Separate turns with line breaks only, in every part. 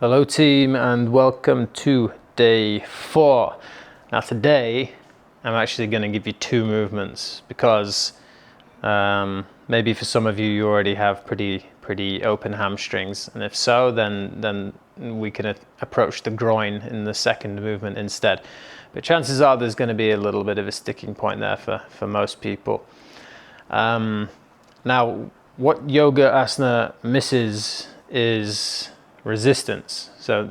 Hello team, and welcome to day 4. Now today I'm actually going to give you 2 movements because maybe for some of you already have pretty open hamstrings, and if so then we can approach the groin in the second movement instead. But chances are there's going to be a little bit of a sticking point there for most people. Now what yoga asana misses is resistance. So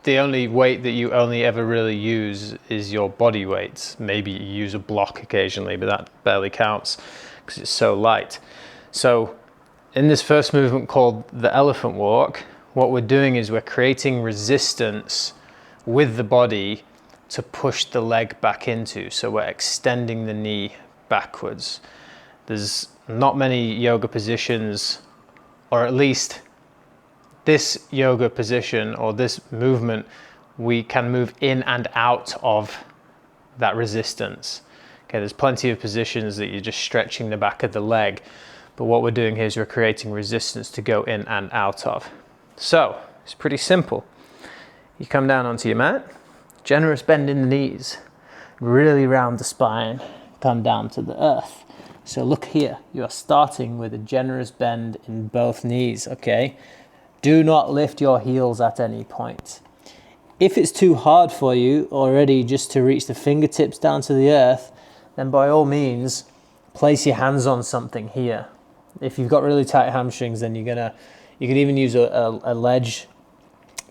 the only weight that you only ever really use is your body weight. Maybe you use a block occasionally, but that barely counts because it's so light. So in this first movement called the elephant walk, what we're doing is we're creating resistance with the body to push the leg back into. So we're extending the knee backwards. There's not many yoga positions, or at least this yoga position or this movement, we can move in and out of that resistance. Okay, there's plenty of positions that you're just stretching the back of the leg, but what we're doing here is we're creating resistance to go in and out of. So it's pretty simple. You come down onto your mat, generous bend in the knees, really round the spine, come down to the earth. So look here, you are starting with a generous bend in both knees, okay? Do not lift your heels at any point. If it's too hard for you already just to reach the fingertips down to the earth, then by all means, place your hands on something here. If you've got really tight hamstrings, then you could even use a ledge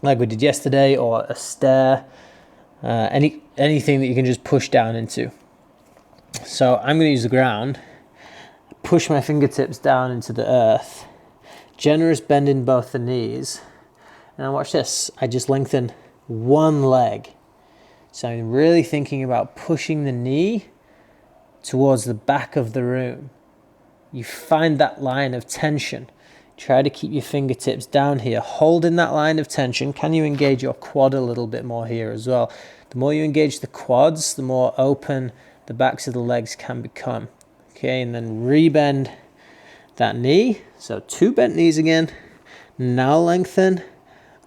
like we did yesterday, or a stair, anything that you can just push down into. So I'm going to use the ground, push my fingertips down into the earth, generous bend in both the knees, and now watch this. I just lengthen one leg. So I'm really thinking about pushing the knee towards the back of the room. You find that line of tension. Try to keep your fingertips down here, holding that line of tension. Can you engage your quad a little bit more here as well? The more you engage the quads, the more open the backs of the legs can become. Okay, and then rebend that knee. So 2 bent knees again. Now lengthen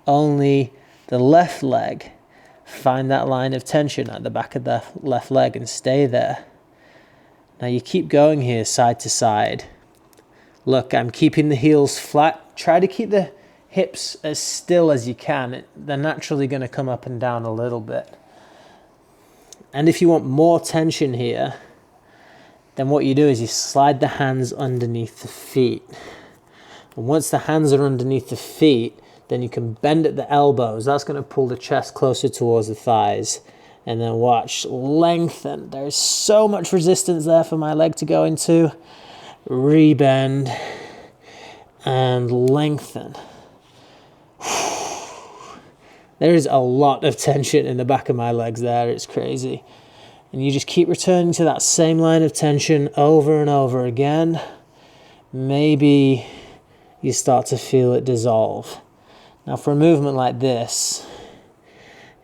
only the left leg. Find that line of tension at the back of the left leg and stay there. Now you keep going here side to side. Look, I'm keeping the heels flat. Try to keep the hips as still as you can. They're naturally going to come up and down a little bit. And if you want more tension here, then what you do is you slide the hands underneath the feet. And once the hands are underneath the feet, then you can bend at the elbows. That's going to pull the chest closer towards the thighs. And then watch, lengthen. There's so much resistance there for my leg to go into. Rebend and lengthen. There is a lot of tension in the back of my legs there. It's crazy. And you just keep returning to that same line of tension over and over again. Maybe you start to feel it dissolve. Now for a movement like this,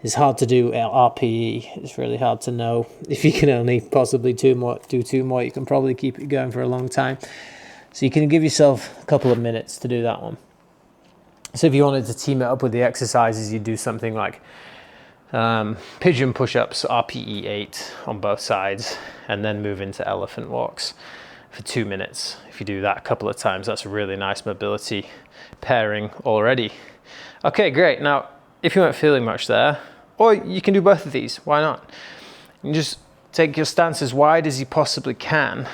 it's hard to do RPE. It's really hard to know. If you can only possibly do 2 more, you can probably keep it going for a long time. So you can give yourself a couple of minutes to do that one. So if you wanted to team it up with the exercises, you do something like pigeon push-ups, RPE 8 on both sides, and then move into elephant walks for 2 minutes. If you do that a couple of times, that's a really nice mobility pairing already. Okay, great. Now, if you weren't feeling much there, or you can do both of these, why not? You just take your stance as wide as you possibly can.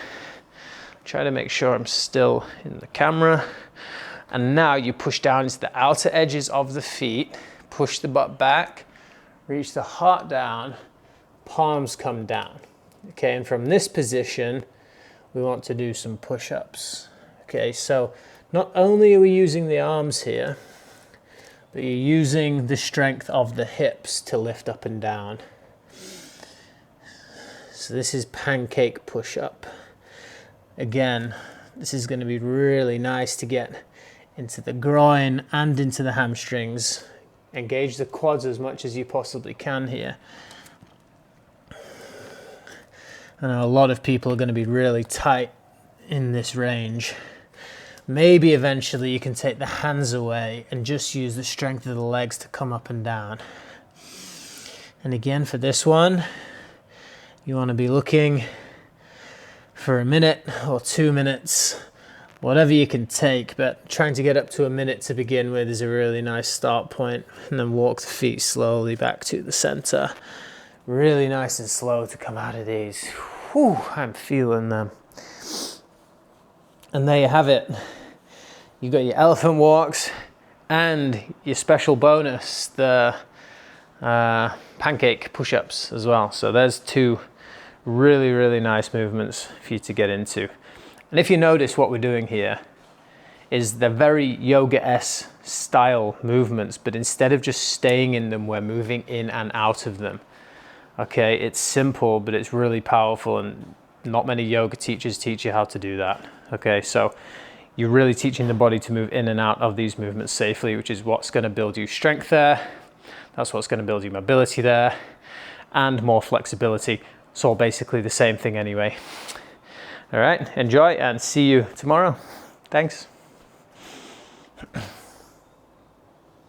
Try to make sure I'm still in the camera. And now you push down into the outer edges of the feet, push the butt back, reach the heart down, palms come down. Okay, and from this position, we want to do some push-ups. Okay, so not only are we using the arms here, but you're using the strength of the hips to lift up and down. So this is pancake push-up. Again, this is going to be really nice to get into the groin and into the hamstrings. Engage the quads as much as you possibly can here. I know a lot of people are going to be really tight in this range, Maybe eventually you can take the hands away and just use the strength of the legs to come up and down. And again, for this one, you want to be looking for a minute or 2 minutes, whatever you can take, but trying to get up to a minute to begin with is a really nice start point, and then walk the feet slowly back to the center. Really nice and slow to come out of these. Whew, I'm feeling them. And there you have it. You got your elephant walks and your special bonus, the pancake push-ups as well. So there's 2 really, really nice movements for you to get into. And if you notice, what we're doing here is the very yoga-esque style movements, but instead of just staying in them, we're moving in and out of them. Okay, it's simple, but it's really powerful, and not many yoga teachers teach you how to do that. Okay, so you're really teaching the body to move in and out of these movements safely, which is what's going to build you strength there. That's what's going to build you mobility there, and more flexibility. It's all basically the same thing anyway. All right, enjoy and see you tomorrow. Thanks.